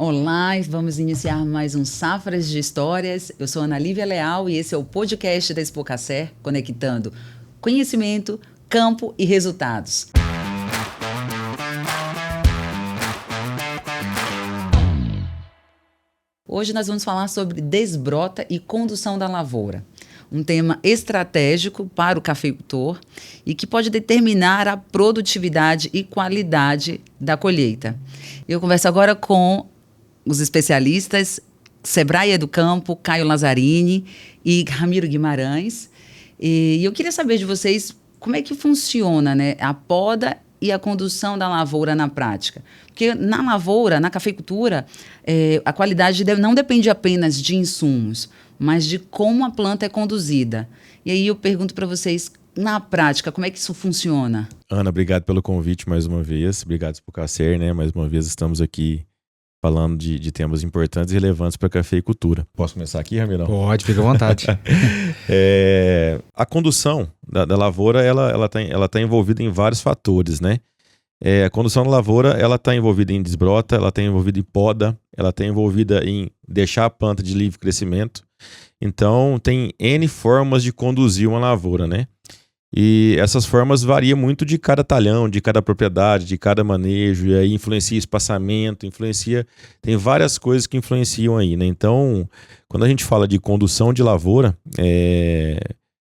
Olá, vamos iniciar mais um Safras de Histórias. Eu sou Ana Lívia Leal e esse é o podcast da Expocacer, conectando conhecimento, campo e resultados. Hoje nós vamos falar sobre desbrota e condução da lavoura. Um tema estratégico para o cafeicultor e que pode determinar a produtividade e qualidade da colheita. Eu converso agora com os especialistas Sebrae do Campo, Caio Lazzarini e Ramiro Guimarães. E eu queria saber de vocês como é que funciona, né, a poda e a condução da lavoura na prática. Porque na lavoura, na cafeicultura, a qualidade não depende apenas de insumos, mas de como a planta é conduzida. E aí eu pergunto para vocês, na prática, como é que isso funciona? Ana, obrigado pelo convite mais uma vez. Obrigado, Expocacer, né? Mais uma vez estamos aqui falando de temas importantes e relevantes para a cafeicultura. Posso começar aqui, Ramirão? Pode, fica à vontade. A condução da lavoura, ela tá envolvida em vários fatores, né? A condução da lavoura, ela está envolvida em desbrota, ela está envolvida em poda, ela está envolvida em deixar a planta de livre crescimento. Então, tem N formas de conduzir uma lavoura, né? E essas formas variam muito de cada talhão, de cada propriedade, de cada manejo, e aí influencia espaçamento, tem várias coisas que influenciam aí, né? Então, quando a gente fala de condução de lavoura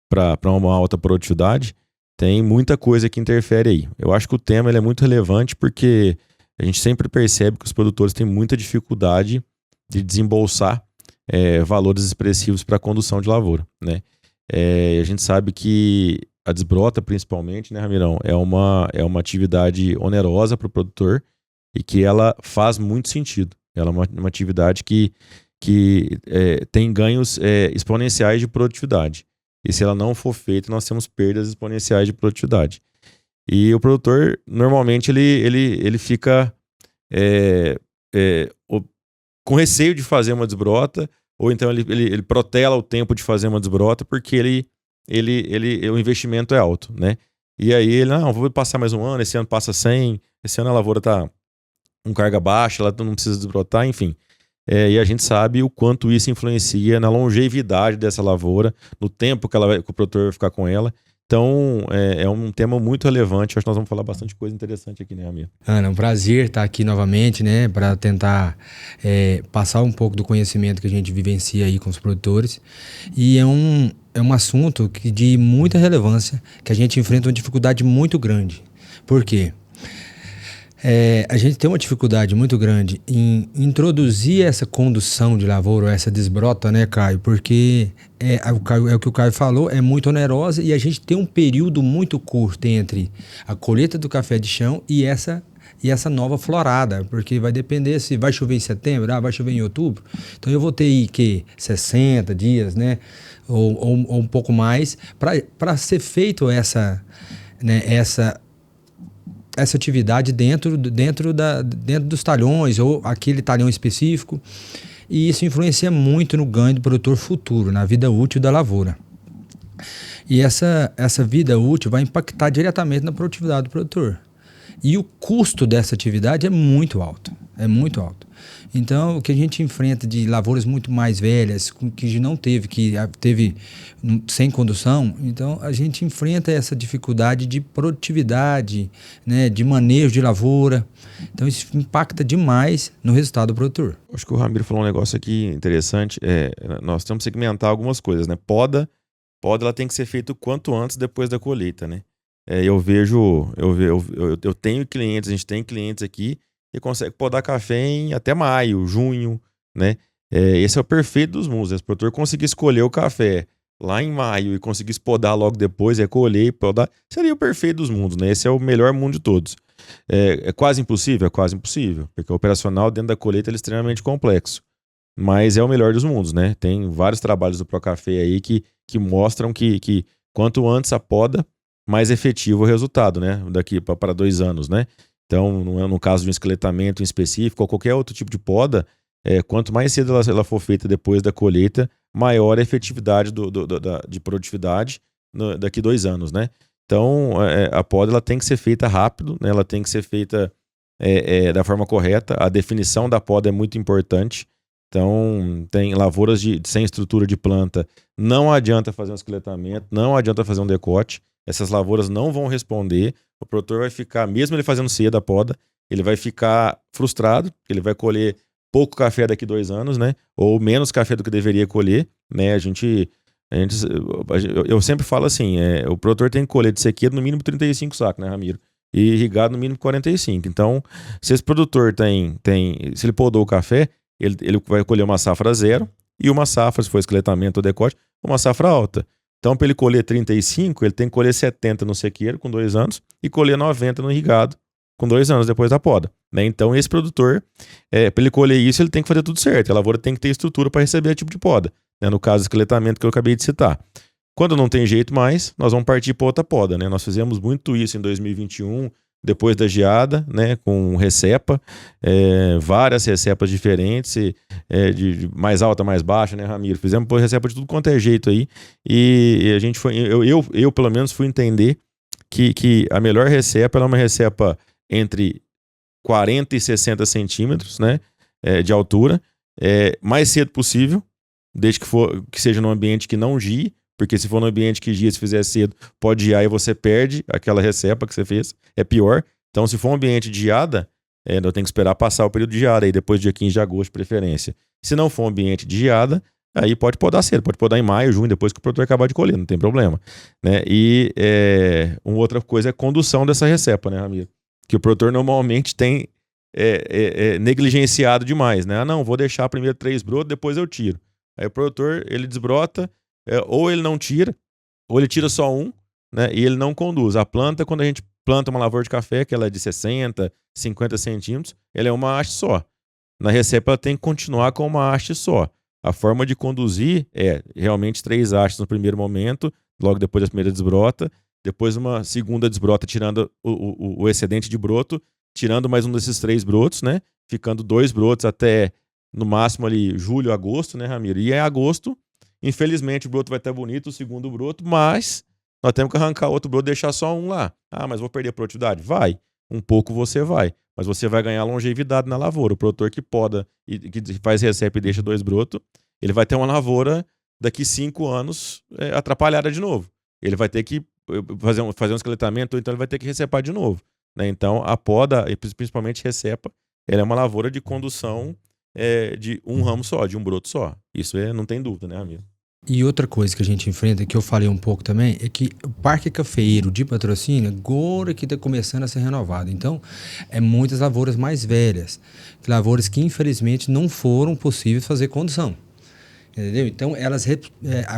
para uma alta produtividade, tem muita coisa que interfere aí. Eu acho que o tema ele é muito relevante porque a gente sempre percebe que os produtores têm muita dificuldade de desembolsar valores expressivos para a condução de lavoura, né? A gente sabe que a desbrota, principalmente, né, Ramirão, é uma atividade onerosa para o produtor e que ela faz muito sentido. Ela é uma atividade que tem ganhos exponenciais de produtividade. E se ela não for feita, nós temos perdas exponenciais de produtividade. E o produtor, normalmente, ele fica com receio de fazer uma desbrota, ou então ele protela o tempo de fazer uma desbrota porque o investimento é alto, né? E aí ele, vou passar mais um ano, esse ano passa 100, esse ano a lavoura tá com carga baixa, ela não precisa desbrotar, enfim. E a gente sabe o quanto isso influencia na longevidade dessa lavoura, no tempo que o produtor vai ficar com ela. Então, é um tema muito relevante. Acho que nós vamos falar bastante coisa interessante aqui, né, Ramiro? Ana, é um prazer estar aqui novamente, né, para tentar passar um pouco do conhecimento que a gente vivencia aí com os produtores. E é um assunto de muita relevância, que a gente enfrenta uma dificuldade muito grande. Por quê? A gente tem uma dificuldade muito grande em introduzir essa condução de lavoura, essa desbrota, né, Caio? Porque o que o Caio falou, é muito onerosa e a gente tem um período muito curto entre a colheita do café de chão e essa nova florada, porque vai depender se vai chover em setembro, vai chover em outubro. Então eu vou ter aí 60 dias, né, ou um pouco mais, para ser feito essa atividade dentro dos talhões ou aquele talhão específico, e isso influencia muito no ganho do produtor futuro, na vida útil da lavoura. E essa vida útil vai impactar diretamente na produtividade do produtor. E o custo dessa atividade é muito alto. Então, o que a gente enfrenta de lavouras muito mais velhas, que não teve sem condução, então a gente enfrenta essa dificuldade de produtividade, né, de manejo de lavoura. Então, isso impacta demais no resultado do produtor. Acho que o Ramiro falou um negócio aqui interessante. Nós temos que segmentar algumas coisas, né? Poda ela tem que ser feita o quanto antes depois da colheita, né? Eu tenho clientes, a gente tem clientes aqui que consegue podar café em até maio, junho, né? Esse é o perfeito dos mundos. Se o produtor conseguir escolher o café lá em maio e conseguir podar logo depois, colher e podar, seria o perfeito dos mundos, né? Esse é o melhor mundo de todos. É quase impossível? É quase impossível, porque o operacional dentro da colheita é extremamente complexo. Mas é o melhor dos mundos, né? Tem vários trabalhos do Procafé aí que mostram que quanto antes a poda, mais efetivo o resultado, né? Daqui para 2 anos, né? Então, no caso de um esqueletamento em específico ou qualquer outro tipo de poda, quanto mais cedo ela for feita depois da colheita, maior a efetividade de produtividade daqui 2 anos, né? Então, a poda ela tem que ser feita rápido, né? Ela tem que ser feita da forma correta. A definição da poda é muito importante. Então, tem lavouras sem estrutura de planta, não adianta fazer um esqueletamento, não adianta fazer um decote. Essas lavouras não vão responder. O produtor vai ficar, mesmo ele fazendo cedo a poda, ele vai ficar frustrado, ele vai colher pouco café daqui 2 anos, né? Ou menos café do que deveria colher, né? Eu sempre falo assim, o produtor tem que colher de sequeiro no mínimo 35 sacos, né, Ramiro? E irrigado no mínimo 45. Então, se esse produtor se ele podou o café, ele vai colher uma safra 0 e uma safra, se for esqueletamento ou decote, uma safra alta. Então, para ele colher 35, ele tem que colher 70 no sequeiro com 2 anos e colher 90 no irrigado com 2 anos depois da poda, né? Então, esse produtor, para ele colher isso, ele tem que fazer tudo certo. A lavoura tem que ter estrutura para receber esse tipo de poda, né? No caso, esqueletamento que eu acabei de citar. Quando não tem jeito mais, nós vamos partir para outra poda, né? Nós fizemos muito isso em 2021, depois da geada, né, com recepa, várias recepas diferentes, de mais alta, mais baixa, né, Ramiro? Fizemos recepa de tudo quanto é jeito aí, e a gente foi, eu pelo menos fui entender que a melhor recepa é uma recepa entre 40 e 60 centímetros, né, de altura, mais cedo possível, desde que seja num ambiente que não gie, porque se for no ambiente que gia, se fizer cedo, pode giar e você perde aquela recepa que você fez. É pior. Então, se for um ambiente de geada, eu tenho que esperar passar o período de geada, aí depois do dia 15 de agosto, de preferência. Se não for um ambiente de geada, aí pode podar cedo. Pode podar em maio, junho, depois que o produtor acabar de colher, não tem problema, né? E uma outra coisa é a condução dessa recepa, né, Ramiro? Que o produtor normalmente tem negligenciado demais, né? Ah, não, vou deixar primeiro 3 brotos, depois eu tiro. Aí o produtor, ele desbrota, ou ele não tira, ou ele tira só um, né, e ele não conduz. A planta, quando a gente planta uma lavoura de café, que ela é de 60, 50 centímetros, ela é uma haste só. Na recepa, ela tem que continuar com uma haste só. A forma de conduzir é realmente 3 hastes no primeiro momento, logo depois da primeira desbrota, depois uma segunda desbrota, tirando o excedente de broto, tirando mais um desses 3 brotos, né, ficando 2 brotos até, no máximo, ali, julho, agosto, né, Ramiro? E em agosto, infelizmente, o broto vai estar bonito, o segundo broto, mas nós temos que arrancar outro broto e deixar só um lá. Ah, mas vou perder a produtividade? Vai. Um pouco você vai. Mas você vai ganhar longevidade na lavoura. O produtor que poda e que faz recepa e deixa 2 brotos, ele vai ter uma lavoura daqui 5 anos atrapalhada de novo. Ele vai ter que fazer um esqueletamento, ou então ele vai ter que recepar de novo, né? Então, a poda, e principalmente recepa, ela é uma lavoura de condução de um ramo só, de um broto só. Isso não tem dúvida, né, amigo? E outra coisa que a gente enfrenta, que eu falei um pouco também, é que o parque cafeeiro de patrocínio agora que está começando a ser renovado. Então, muitas lavouras mais velhas, lavouras que infelizmente não foram possíveis fazer condução. Entendeu? Então,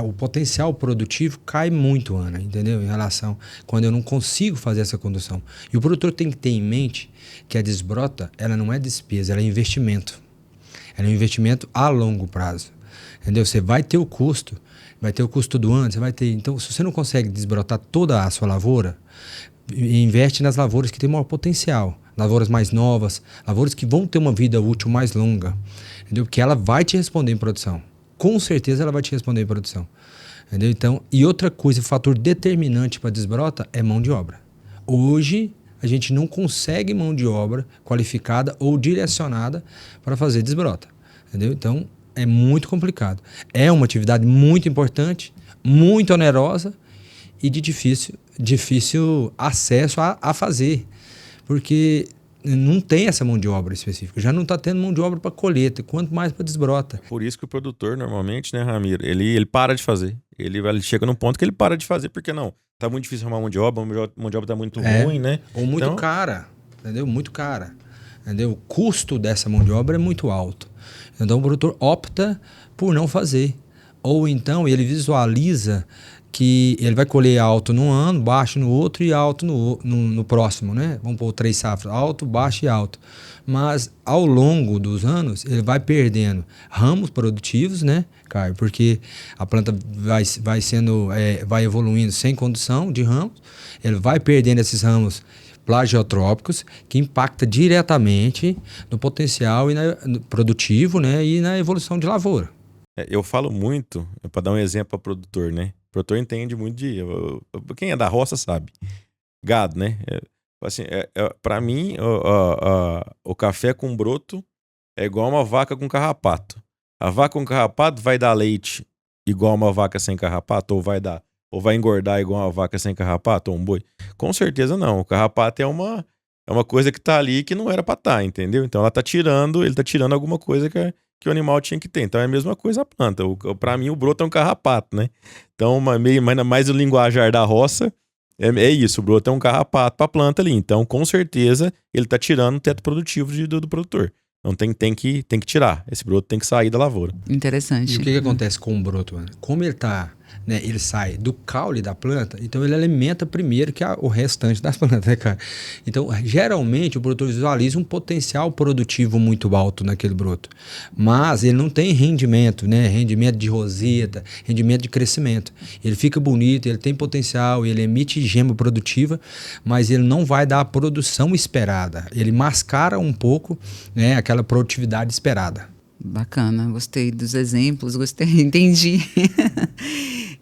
o potencial produtivo cai muito, Ana, entendeu? Em relação quando eu não consigo fazer essa condução. E o produtor tem que ter em mente que a desbrota, ela não é despesa, ela é investimento. Ela é um investimento a longo prazo. Entendeu? Você vai ter o custo do ano, você vai ter. Então, se você não consegue desbrotar toda a sua lavoura, investe nas lavouras que têm maior potencial. Lavouras mais novas, lavouras que vão ter uma vida útil mais longa. Entendeu? Porque ela vai te responder em produção. Com certeza ela vai te responder em produção. Entendeu? Então, e outra coisa, fator determinante para a desbrota é mão de obra. Hoje, a gente não consegue mão de obra qualificada ou direcionada para fazer desbrota. Entendeu? Então, é muito complicado. É uma atividade muito importante, muito onerosa e de difícil acesso a fazer. Porque não tem essa mão de obra específica. Já não está tendo mão de obra para colheita, quanto mais para desbrota. Por isso que o produtor, normalmente, né, Ramiro, ele para de fazer. Ele chega num ponto que ele para de fazer, porque não. Tá muito difícil arrumar mão de obra, a mão de obra tá muito ruim, né? Ou muito cara, entendeu? Muito cara. Entendeu? O custo dessa mão de obra é muito alto. Então o produtor opta por não fazer. Ou então ele visualiza que ele vai colher alto num ano, baixo no outro e alto no próximo, né? Vamos pôr 3 safras, alto, baixo e alto. Mas ao longo dos anos ele vai perdendo ramos produtivos, né, Caio? Porque a planta vai evoluindo sem condução de ramos, ele vai perdendo esses ramos plagiotrópicos, que impacta diretamente no potencial no produtivo, né, e na evolução de lavoura. Eu falo muito, para dar um exemplo para o produtor, né? O produtor entende muito quem é da roça sabe. Gado, né? assim, para mim, o café com broto é igual uma vaca com carrapato. A vaca com carrapato vai dar leite igual uma vaca sem carrapato? Ou vai engordar igual uma vaca sem carrapato ou um boi? Com certeza não. O carrapato é uma coisa que tá ali que não era pra estar, entendeu? Então ele tá tirando alguma coisa que o animal tinha que ter. Então é a mesma coisa a planta. Pra mim o broto é um carrapato, né? Então mais o linguajar da roça é isso. O broto é um carrapato pra planta ali. Então com certeza ele tá tirando o teto produtivo do produtor. Então tem que tirar. Esse broto tem que sair da lavoura. Interessante. E o que acontece com o broto, mano? Como ele tá, né, ele sai do caule da planta, então ele alimenta primeiro que o restante das plantas, né, cara? Então, geralmente, o produtor visualiza um potencial produtivo muito alto naquele broto, mas ele não tem rendimento, né? Rendimento de roseta, rendimento de crescimento. Ele fica bonito, ele tem potencial, ele emite gema produtiva, mas ele não vai dar a produção esperada. Ele mascara um pouco, né, aquela produtividade esperada. Bacana, gostei dos exemplos, entendi.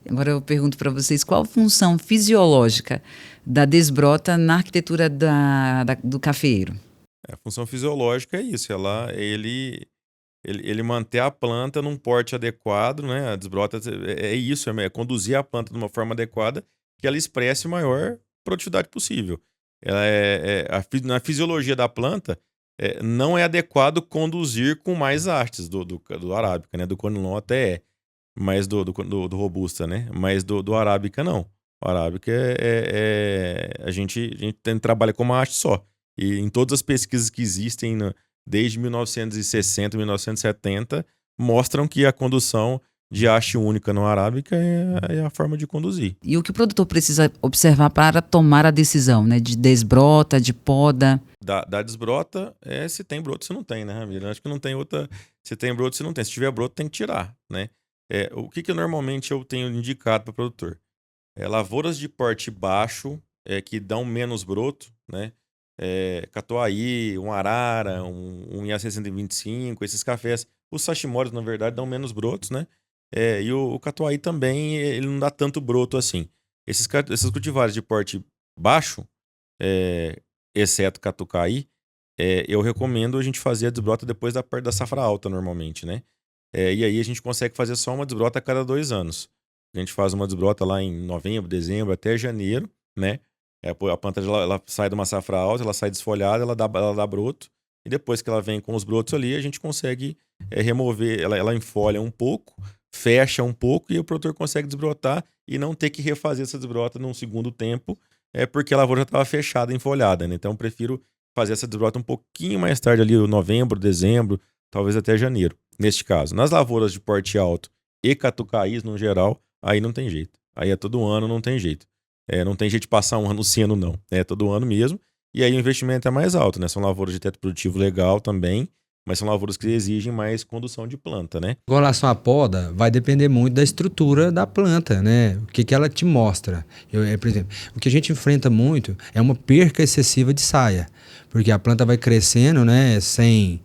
Agora eu pergunto para vocês, qual a função fisiológica da desbrota na arquitetura do cafeeiro? A função fisiológica é isso, ele manter a planta num porte adequado, né? A desbrota é isso, é conduzir a planta de uma forma adequada que ela expresse a maior produtividade possível. Na fisiologia da planta, não é adequado conduzir com mais hastes do arábica, né? Do conilon até mas do robusta, né? Mas do arábica não. O arábica a gente trabalha com uma haste só. E em todas as pesquisas que existem desde 1960, 1970, mostram que a condução de haste única no arábica é a forma de conduzir. E o que o produtor precisa observar para tomar a decisão, né? De desbrota, de poda? Da desbrota, se tem broto, se não tem, né, Ramiro? Acho que não tem outra. Se tem broto, se não tem. Se tiver broto, tem que tirar, né? O que normalmente eu tenho indicado para o produtor? Lavouras de porte baixo, que dão menos broto, né? Catuai, um arara, um IAC 125, esses cafés. Os sashimoris, na verdade, dão menos brotos, né? E o catuai também, ele não dá tanto broto assim. Esses cultivares de porte baixo, exceto catucaí, eu recomendo a gente fazer a desbrota depois da parte da safra alta, normalmente, né? E aí a gente consegue fazer só uma desbrota a cada 2 anos. A gente faz uma desbrota lá em novembro, dezembro, até janeiro, né? A planta ela sai de uma safra alta, ela sai desfolhada, ela dá broto. E depois que ela vem com os brotos ali, a gente consegue remover, ela enfolha um pouco, fecha um pouco e o produtor consegue desbrotar e não ter que refazer essa desbrota num segundo tempo, porque a lavoura já estava fechada, enfolhada, né? Então eu prefiro fazer essa desbrota um pouquinho mais tarde ali, novembro, dezembro, talvez até janeiro, neste caso. Nas lavouras de porte alto e catucaís no geral, aí não tem jeito. Aí é todo ano, não tem jeito. Não tem jeito de passar um ano seno, não. É todo ano mesmo. E aí o investimento é mais alto, né? São lavouras de teto produtivo legal também, mas são lavouras que exigem mais condução de planta, né? Com relação à poda, vai depender muito da estrutura da planta, né? O que ela te mostra. Por exemplo, o que a gente enfrenta muito é uma perca excessiva de saia, porque a planta vai crescendo, né? Sem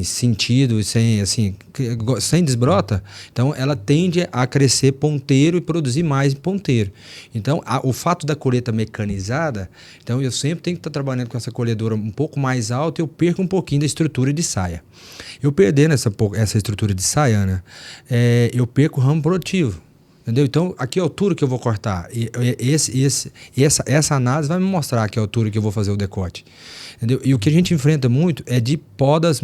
sentido, sem desbrota, então ela tende a crescer ponteiro e produzir mais ponteiro. Então, o fato da colheita mecanizada, então eu sempre tenho que estar trabalhando com essa colhedora um pouco mais alta e eu perco um pouquinho da estrutura de saia. Eu perdendo essa estrutura de saia, né, eu perco o ramo produtivo. Entendeu? Então, a que altura que eu vou cortar? Essa análise vai me mostrar a que altura que eu vou fazer o decote. Entendeu? E o que a gente enfrenta muito é de podas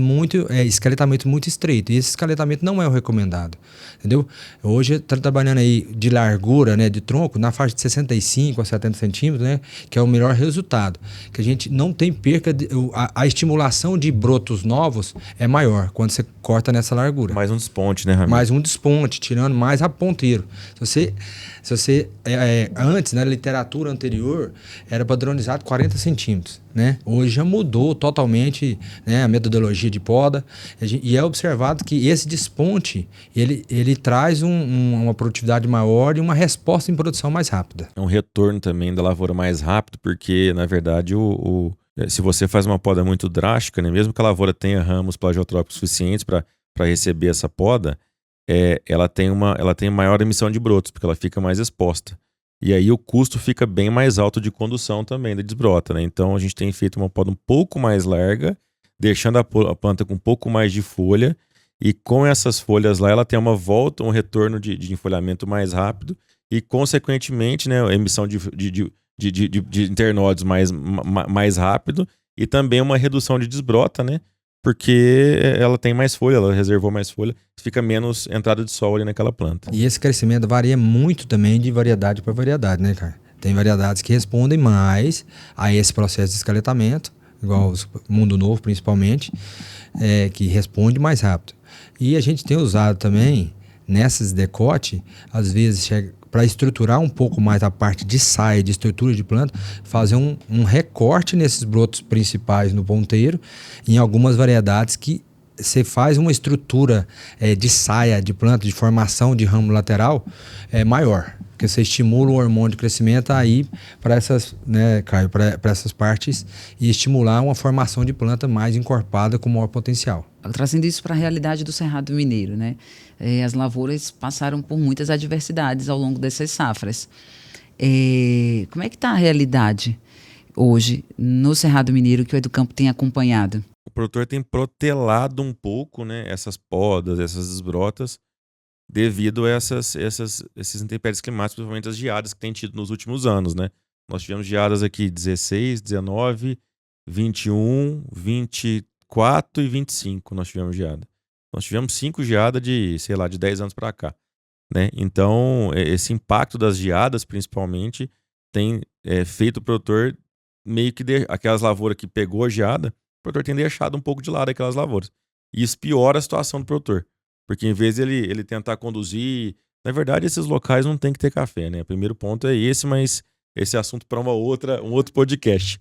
escaletamento muito estreito. E esse escaletamento não é o recomendado. Entendeu? Hoje está trabalhando aí de largura, né, de tronco, na faixa de 65 a 70 centímetros, né, que é o melhor resultado. Que a gente não tem perca, a estimulação de brotos novos é maior quando você corta nessa largura. Mais um desponte, né, Ramiro? Mais um desponte, tirando mais a ponteiro. Se você antes, na literatura anterior, era padronizado 40 centímetros, né? Hoje já mudou totalmente, né, a metodologia de poda e é observado que esse desponte, ele traz uma produtividade maior e uma resposta em produção mais rápida. É um retorno também da lavoura mais rápido, porque, na verdade, se você faz uma poda muito drástica, né, mesmo que a lavoura tenha ramos plagiotrópicos suficientes para receber essa poda, ela tem maior emissão de brotos, porque ela fica mais exposta. E aí o custo fica bem mais alto de condução também da desbrota, né? Então a gente tem feito uma poda um pouco mais larga, deixando a planta com um pouco mais de folha, e com essas folhas lá ela tem uma volta, um retorno de enfolhamento mais rápido e, consequentemente, né, a emissão de internódios mais rápido e também uma redução de desbrota, né? Porque ela tem mais folha, ela reservou mais folha, fica menos entrada de sol ali naquela planta. E esse crescimento varia muito também de variedade para variedade, né, cara? Tem variedades que respondem mais a esse processo de esqueletamento, igual o Mundo Novo principalmente, que responde mais rápido. E a gente tem usado também, nessas decote, às vezes para estruturar um pouco mais a parte de saia, de estrutura de planta, fazer um recorte nesses brotos principais no ponteiro, em algumas variedades que você faz uma estrutura de saia, de planta, de formação de ramo lateral maior. Porque você estimula o hormônio de crescimento aí para essas, né, Caio, para essas partes e estimular uma formação de planta mais encorpada com maior potencial. Trazendo isso para a realidade do Cerrado Mineiro, né? As lavouras passaram por muitas adversidades ao longo dessas safras. Como é que está a realidade hoje no Cerrado Mineiro que o Educampo tem acompanhado? O produtor tem protelado um pouco, né, essas podas, essas desbrotas, devido a esses intempéries climáticos, principalmente as geadas que tem tido nos últimos anos, né? Nós tivemos geadas aqui 16, 19, 21, 24 e 25 nós tivemos geada. Nós tivemos 5 geadas de 10 anos para cá, né? Então, esse impacto das geadas, principalmente, tem feito o produtor meio que aquelas lavouras que pegou a geada, o produtor tem deixado um pouco de lado aquelas lavouras. E isso piora a situação do produtor. Porque em vez de ele tentar conduzir... Na verdade, esses locais não tem que ter café, né? O primeiro ponto é esse, mas esse é assunto para um outro podcast.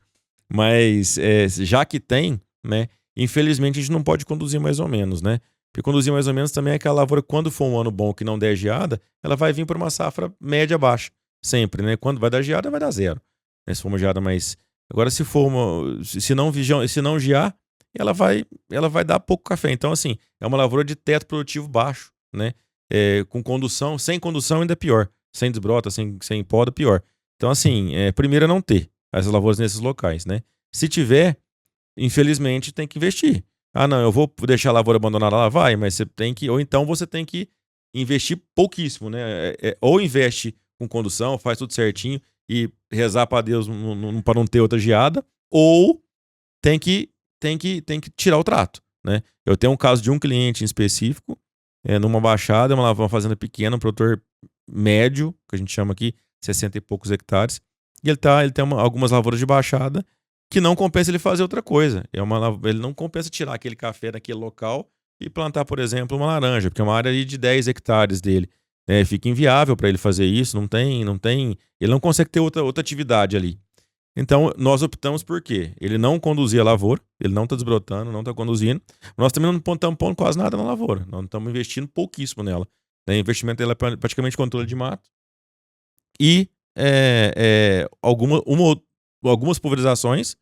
Mas já que tem, né? Infelizmente, a gente não pode conduzir mais ou menos, né? Porque conduzir mais ou menos também é aquela lavoura, quando for um ano bom que não der geada, ela vai vir para uma safra média-baixa. Sempre, né? Quando vai dar geada, vai dar 0. Né? Se for uma geada mais... Agora, se não gear, ela vai dar pouco café. Então, assim, é uma lavoura de teto produtivo baixo, né? Com condução, sem condução ainda é pior. Sem desbrota, sem poda, pior. Então, assim, primeiro é não ter essas lavouras nesses locais, né? Se tiver, infelizmente, tem que investir. Ah, não, eu vou deixar a lavoura abandonada lá, vai, mas você tem que... Ou então você tem que investir pouquíssimo, né? Ou investe com condução, faz tudo certinho e rezar para Deus para não ter outra geada, ou tem que tirar o trato, né? Eu tenho um caso de um cliente em específico, numa baixada, uma fazenda pequena, um produtor médio, que a gente chama aqui, 60 e poucos hectares, e ele tem algumas lavouras de baixada que não compensa ele fazer outra coisa. Ele não compensa tirar aquele café daquele local e plantar, por exemplo, uma laranja, porque é uma área de 10 hectares dele. Fica inviável para ele fazer isso, ele não consegue ter outra atividade ali. Então, nós optamos por quê? Ele não conduzia a lavoura, ele não está desbrotando, não está conduzindo. Nós também não estamos pondo quase nada na lavoura, nós estamos investindo pouquíssimo nela. O investimento dela é praticamente controle de mato e algumas pulverizações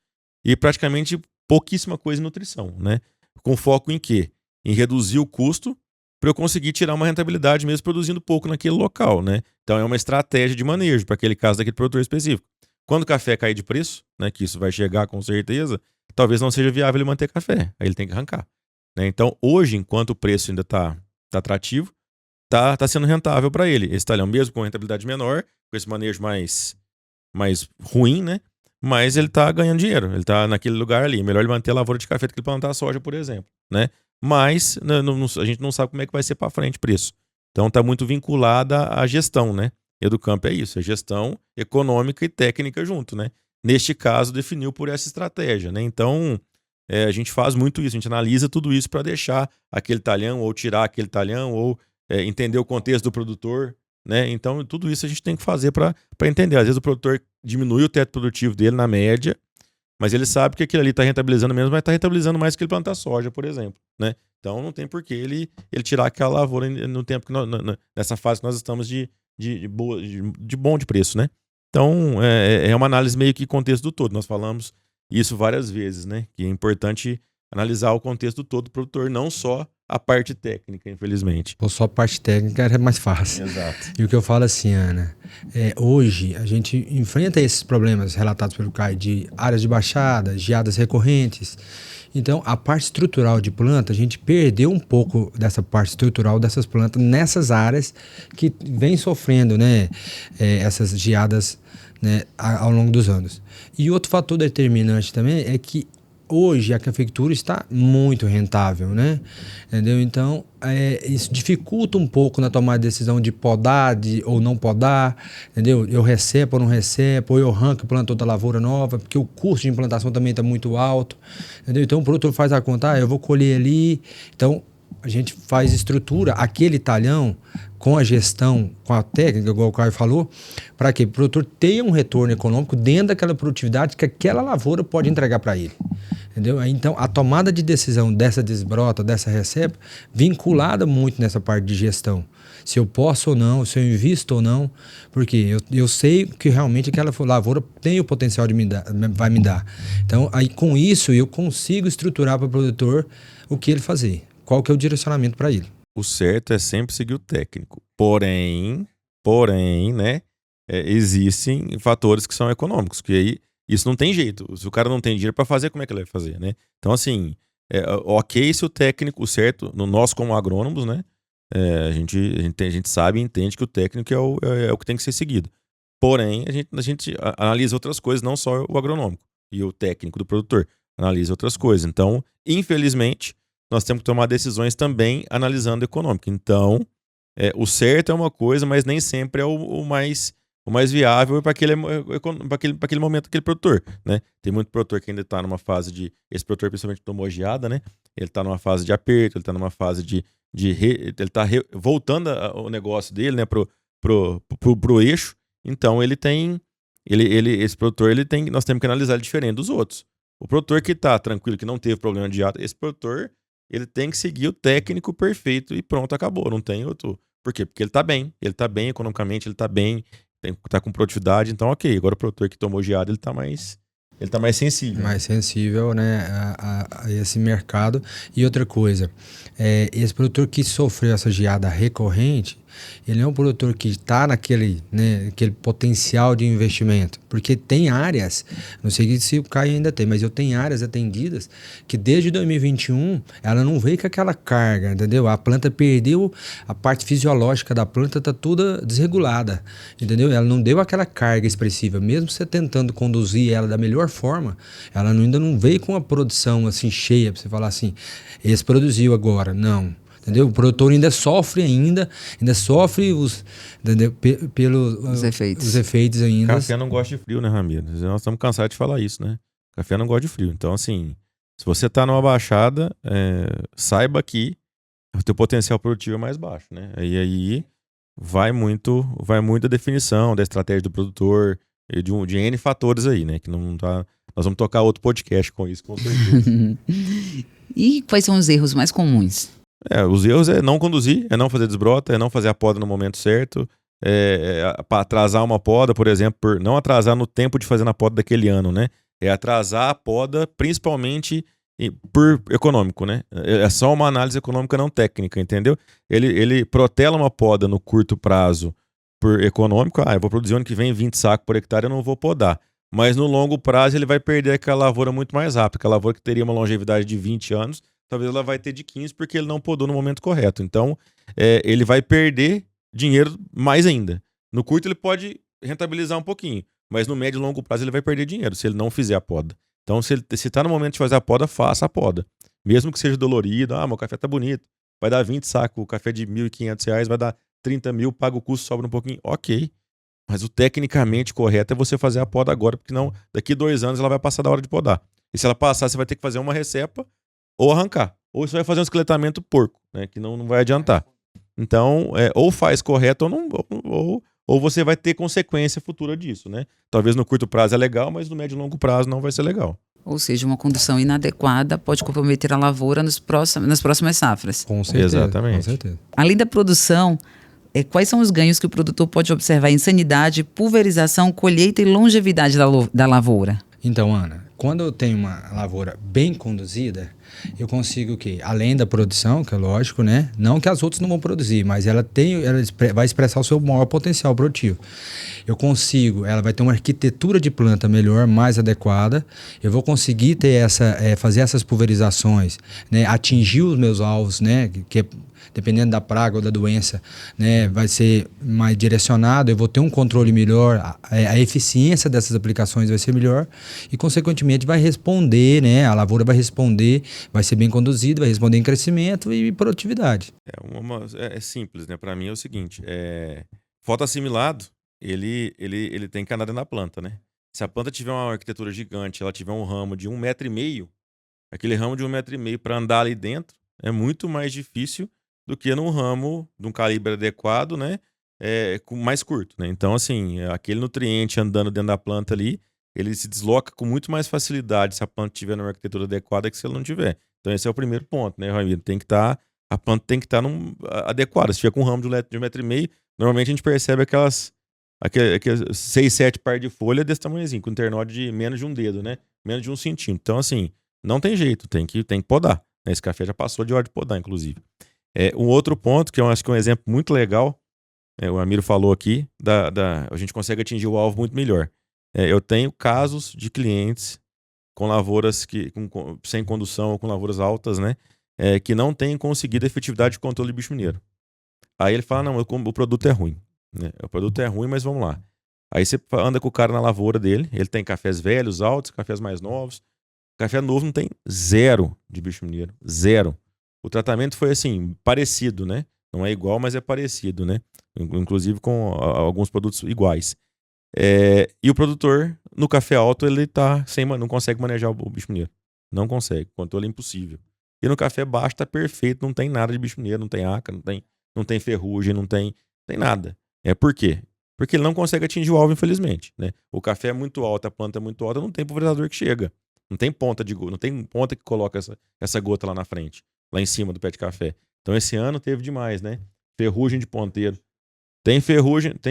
e praticamente pouquíssima coisa em nutrição, né? Com foco em quê? Em reduzir o custo para eu conseguir tirar uma rentabilidade mesmo produzindo pouco naquele local, né? Então é uma estratégia de manejo para aquele caso daquele produtor específico. Quando o café cair de preço, né, que isso vai chegar com certeza, talvez não seja viável ele manter café, aí ele tem que arrancar, né? Então hoje, enquanto o preço ainda está atrativo, tá sendo rentável para ele. Esse talhão mesmo com rentabilidade menor, com esse manejo mais ruim, né? Mas ele tá ganhando dinheiro, ele tá naquele lugar ali. Melhor ele manter a lavoura de café do que ele plantar soja, por exemplo, né? Mas a gente não sabe como é que vai ser para frente o preço. Então tá muito vinculada à gestão, né? Educampo é isso, é gestão econômica e técnica junto, né? Neste caso, definiu por essa estratégia, né? Então, a gente faz muito isso, a gente analisa tudo isso para deixar aquele talhão ou tirar aquele talhão ou entender o contexto do produtor, né? Então, tudo isso a gente tem que fazer para entender. Às vezes o produtor diminui o teto produtivo dele na média, mas ele sabe que aquilo ali está rentabilizando mesmo, mas está rentabilizando mais que ele plantar soja, por exemplo, né? Então, não tem por que ele tirar aquela lavoura no tempo que nessa fase que nós estamos de bom de preço, né? Então, é uma análise meio que contexto do todo. Nós falamos isso várias vezes, né? Que é importante analisar o contexto do todo do produtor, não só a parte técnica, infelizmente. Ou só a parte técnica é mais fácil. Exato. E o que eu falo assim, Ana, hoje a gente enfrenta esses problemas relatados pelo Caio de áreas de baixada, geadas recorrentes. Então, a parte estrutural de planta, a gente perdeu um pouco dessa parte estrutural dessas plantas nessas áreas que vem sofrendo, né, essas geadas, né, ao longo dos anos. E outro fator determinante também é que hoje a cafeicultura está muito rentável, né? Entendeu? Então, isso dificulta um pouco na tomada de decisão de podar ou não podar, entendeu? Eu recepo ou não recepo, ou eu arranco e planto outra lavoura nova, porque o custo de implantação também está muito alto, entendeu? Então, o produtor faz a conta, eu vou colher ali, então a gente faz estrutura, aquele talhão, com a gestão, com a técnica, igual o Caio falou, para que o produtor tenha um retorno econômico dentro daquela produtividade que aquela lavoura pode entregar para ele. Entendeu? Então, a tomada de decisão dessa desbrota, dessa recepa, vinculada muito nessa parte de gestão. Se eu posso ou não, se eu invisto ou não, porque eu sei que realmente aquela lavoura tem o potencial de vai me dar. Então, aí com isso, eu consigo estruturar para o produtor o que ele fazer. Qual que é o direcionamento para ele. O certo é sempre seguir o técnico. Porém, né, existem fatores que são econômicos, que aí isso não tem jeito. Se o cara não tem dinheiro para fazer, como é que ele vai fazer, né? Então, assim, ok se o técnico, certo, nós como agrônomos, né, a gente sabe e entende que o técnico é o que tem que ser seguido. Porém, a gente analisa outras coisas, não só o agronômico e o técnico do produtor, analisa outras coisas. Então, infelizmente, nós temos que tomar decisões também analisando o econômico. Então, o certo é uma coisa, mas nem sempre é o mais viável para aquele momento daquele produtor, né? Tem muito produtor que ainda está numa fase de... Esse produtor principalmente tomou geada, né? Ele está numa fase de aperto, ele está numa fase ele está voltando o negócio dele, né, pro eixo. Então, esse produtor, nós temos que analisar ele diferente dos outros. O produtor que está tranquilo, que não teve problema de geada, esse produtor... ele tem que seguir o técnico perfeito e pronto, acabou. Não tem outro. Por quê? Porque ele tá bem economicamente, ele tá bem, tá com produtividade, então ok. Agora o produtor que tomou geada, ele tá mais sensível. Mais sensível, né, a esse mercado. E outra coisa, esse produtor que sofreu essa geada recorrente, ele é um produtor que está naquele, né, aquele potencial de investimento, porque tem áreas, não sei se o Caio ainda tem, mas eu tenho áreas atendidas que desde 2021 ela não veio com aquela carga, entendeu? A planta perdeu, a parte fisiológica da planta está toda desregulada, entendeu? Ela não deu aquela carga expressiva, mesmo você tentando conduzir ela da melhor forma, ela ainda não veio com a produção assim cheia, para você falar assim, esse produziu agora, não. Entendeu? O produtor ainda sofre os efeitos ainda. Café não gosta de frio, né, Ramiro? Nós estamos cansados de falar isso, né? Café não gosta de frio. Então, assim, se você está numa baixada, saiba que o teu potencial produtivo é mais baixo, né? Aí vai muito da definição, da estratégia do produtor, de N fatores aí, né? Que não tá... Nós vamos tocar outro podcast com isso, com certeza. E quais são os erros mais comuns? Os erros é não conduzir, é não fazer desbrota, é não fazer a poda no momento certo, para atrasar uma poda, por exemplo, não atrasar no tempo de fazer na poda daquele ano, né? É atrasar a poda principalmente por econômico, né? É só uma análise econômica não técnica, entendeu? Ele protela uma poda no curto prazo por econômico, eu vou produzir ano que vem 20 sacos por hectare, eu não vou podar. Mas no longo prazo ele vai perder aquela lavoura muito mais rápido, aquela lavoura que teria uma longevidade de 20 anos, talvez ela vai ter de 15 porque ele não podou no momento correto. Então, ele vai perder dinheiro mais ainda. No curto ele pode rentabilizar um pouquinho, mas no médio e longo prazo ele vai perder dinheiro se ele não fizer a poda. Então, se está no momento de fazer a poda, faça a poda. Mesmo que seja dolorido, meu café tá bonito, vai dar 20 sacos, o café de R$1.500 vai dar 30 mil, paga o custo, sobra um pouquinho, ok. Mas o tecnicamente correto é você fazer a poda agora, porque não, daqui 2 anos ela vai passar da hora de podar. E se ela passar, você vai ter que fazer uma recepa ou arrancar. Ou você vai fazer um esqueletamento porco, né, que não vai adiantar. Então, ou faz correto ou não, ou você vai ter consequência futura disso, né? Talvez no curto prazo é legal, mas no médio e longo prazo não vai ser legal. Ou seja, uma condução inadequada pode comprometer a lavoura nas próximas safras. Com certeza. Exatamente. Com certeza. Além da produção, quais são os ganhos que o produtor pode observar em sanidade, pulverização, colheita e longevidade da lavoura? Então, Ana, quando eu tenho uma lavoura bem conduzida, eu consigo o quê? Além da produção, que é lógico, né? Não que as outras não vão produzir, mas ela vai expressar o seu maior potencial produtivo. Ela vai ter uma arquitetura de planta melhor, mais adequada. Eu vou conseguir ter fazer essas pulverizações, né? Atingir os meus alvos, né? Dependendo da praga ou da doença, né, vai ser mais direcionado, eu vou ter um controle melhor, a eficiência dessas aplicações vai ser melhor e, consequentemente, vai responder, né, a lavoura vai responder, vai ser bem conduzida, vai responder em crescimento e produtividade. É simples, né? Para mim é o seguinte, fotoassimilado, ele tem que andar dentro da planta, né? Se a planta tiver uma arquitetura gigante, ela tiver um ramo de 1,5 m, aquele ramo de 1,5 m para andar ali dentro é muito mais difícil do que num ramo de um calibre adequado, né? Mais curto, né? Então, assim, aquele nutriente andando dentro da planta ali, ele se desloca com muito mais facilidade se a planta tiver numa arquitetura adequada que se ela não tiver. Então, esse é o primeiro ponto, né, Ramiro? A planta tem que estar adequada. Se tiver com um ramo de 1,5 m, normalmente a gente percebe aqueles 6, 7 par de folha desse tamanhozinho, com internode de menos de um dedo, né? Menos de 1 centímetro. Então, assim, não tem jeito, tem que podar. Esse café já passou de hora de podar, inclusive. Um outro ponto, que eu acho que é um exemplo muito legal, o Amiro falou aqui, a gente consegue atingir o alvo muito melhor. Eu tenho casos de clientes com lavouras sem condução ou com lavouras altas, né, que não têm conseguido efetividade de controle de bicho mineiro. Aí ele fala, não, o produto é ruim. Né? O produto é ruim, mas vamos lá. Aí você anda com o cara na lavoura dele, ele tem cafés velhos, altos, cafés mais novos. Café novo não tem 0 de bicho mineiro, 0. O tratamento foi assim, parecido, né? Não é igual, mas é parecido, né? Inclusive com alguns produtos iguais. E o produtor, no café alto, ele não consegue manejar o bicho mineiro. Não consegue, o controle é impossível. E no café baixo tá perfeito, não tem nada de bicho mineiro, não tem aca, não tem ferrugem, não tem nada. Por quê? Porque ele não consegue atingir o alvo, infelizmente, né? O café é muito alto, a planta é muito alta, não tem pulverizador que chega. Não tem ponta que coloca essa gota lá na frente, lá em cima do pé de café. Então esse ano teve demais, né? Ferrugem de ponteiro. Não tem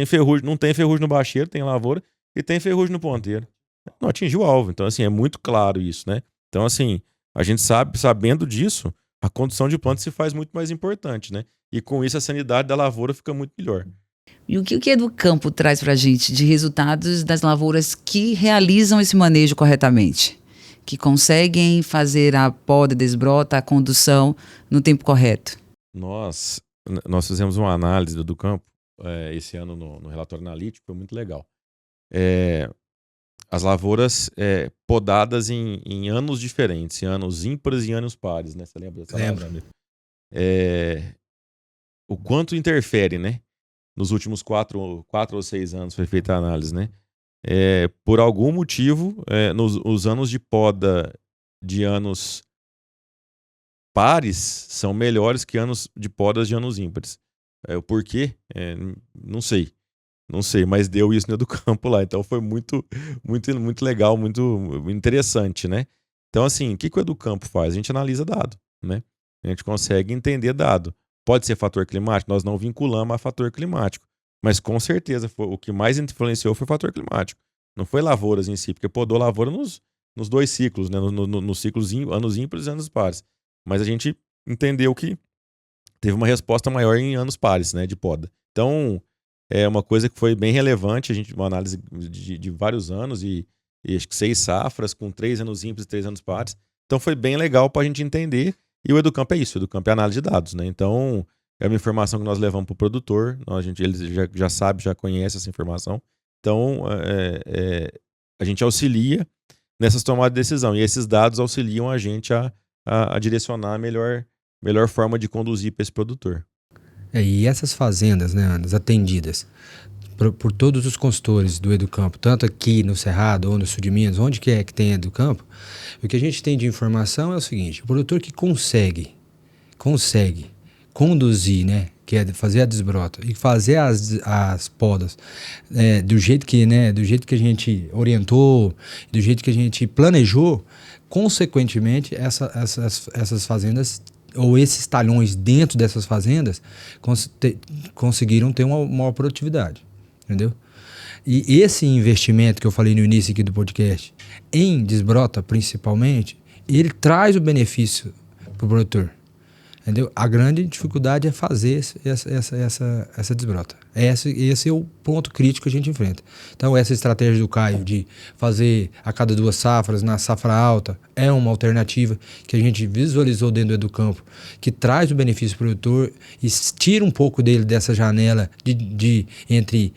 ferrugem no bacheiro, tem lavoura, e tem ferrugem no ponteiro. Não atingiu o alvo. Então, assim, é muito claro isso, né? Então, assim, a gente sabendo disso, a condução de planta se faz muito mais importante, né? E com isso a sanidade da lavoura fica muito melhor. E o que a Educampo traz para a gente de resultados das lavouras que realizam esse manejo corretamente? Que conseguem fazer a poda, desbrota, a condução no tempo correto? Nós fizemos uma análise do Educampo esse ano no relatório analítico, foi muito legal. As lavouras podadas em anos diferentes, em anos ímpares e anos pares, né? Você lembra dessa? Lembro. O quanto interfere, né? Nos últimos 4 ou 6 anos foi feita a análise, né? Por algum motivo, os anos de poda de anos pares são melhores que anos de podas de anos ímpares. O porquê? Não sei, mas deu isso no Educampo lá. Então foi muito, muito, muito legal, muito interessante, né? Então, assim, o que o Educampo faz? A gente analisa dado, né? A gente consegue entender dado. Pode ser fator climático? Nós não vinculamos a fator climático. Mas com certeza o que mais influenciou foi o fator climático. Não foi lavouras em si, porque podou lavoura nos 2 ciclos, né? Nos ciclos anos ímpares e anos pares. Mas a gente entendeu que teve uma resposta maior em anos pares, né? De poda. Então, é uma coisa que foi bem relevante. Uma análise de vários anos e acho que 6 safras com 3 anos ímpares e 3 anos pares. Então foi bem legal para a gente entender. E o Educampo é isso, o Educampo é análise de dados, né? Então, é uma informação que nós levamos para o produtor, ele já sabe, já conhece essa informação. Então, a gente auxilia nessas tomadas de decisão. E esses dados auxiliam a gente a direcionar a melhor forma de conduzir para esse produtor. E essas fazendas, né, as atendidas por todos os consultores do Educampo, tanto aqui no Cerrado ou no sul de Minas, onde que tem Educampo, o que a gente tem de informação é o seguinte: o produtor que consegue conduzir, né, que é fazer a desbrota e fazer as podas do jeito que a gente orientou, do jeito que a gente planejou, consequentemente essas fazendas ou esses talhões dentro dessas fazendas conseguiram ter uma maior produtividade, entendeu? E esse investimento que eu falei no início aqui do podcast, em desbrota principalmente, ele traz o benefício para o produtor. Entendeu? A grande dificuldade é fazer essa desbrota. Esse é o ponto crítico que a gente enfrenta. Então, essa estratégia do Caio de fazer a cada 2 safras, na safra alta, é uma alternativa que a gente visualizou dentro do Educampo, que traz o benefício para o produtor e tira um pouco dele dessa janela entre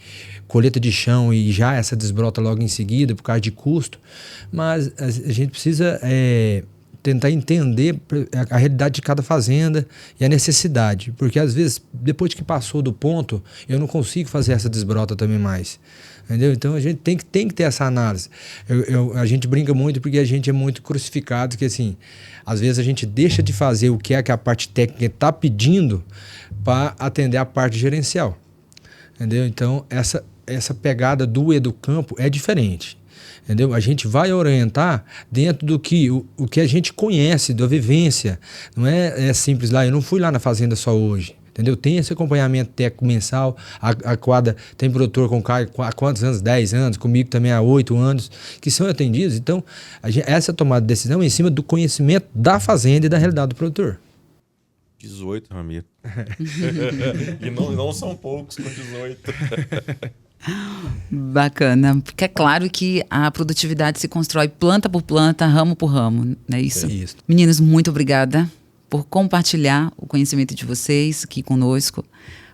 colheita de chão e já essa desbrota logo em seguida, por causa de custo. Mas a gente precisa tentar entender a realidade de cada fazenda e a necessidade, porque às vezes, depois que passou do ponto, eu não consigo fazer essa desbrota também mais, entendeu? Então a gente tem que ter essa análise. A gente brinca muito porque a gente é muito crucificado, que assim, às vezes a gente deixa de fazer o que a parte técnica está pedindo para atender a parte gerencial, entendeu? Então essa pegada do Educampo é diferente. Entendeu? A gente vai orientar dentro do que o que a gente conhece, da vivência. Não é simples lá, eu não fui lá na fazenda só hoje. Entendeu? Tem esse acompanhamento técnico mensal. A quadra tem produtor com o Caio há quantos anos? 10 anos, comigo também há 8 anos, que são atendidos. Então, essa tomada de decisão é em cima do conhecimento da fazenda e da realidade do produtor. 18, Ramiro. E não são poucos com 18. Bacana, porque é claro que a produtividade se constrói planta por planta, ramo por ramo, não é isso? É isso. Meninos, muito obrigada por compartilhar o conhecimento de vocês aqui conosco.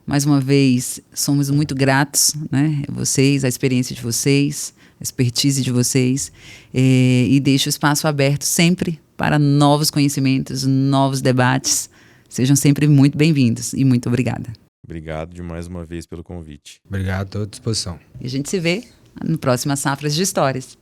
Mais uma vez, somos muito gratos, né? Vocês, a experiência de vocês, a expertise de vocês, e deixo o espaço aberto sempre para novos conhecimentos, novos debates. Sejam sempre muito bem-vindos e muito obrigada. Obrigado de mais uma vez pelo convite. Obrigado, estou à disposição. E a gente se vê no próximo Safras de Histórias.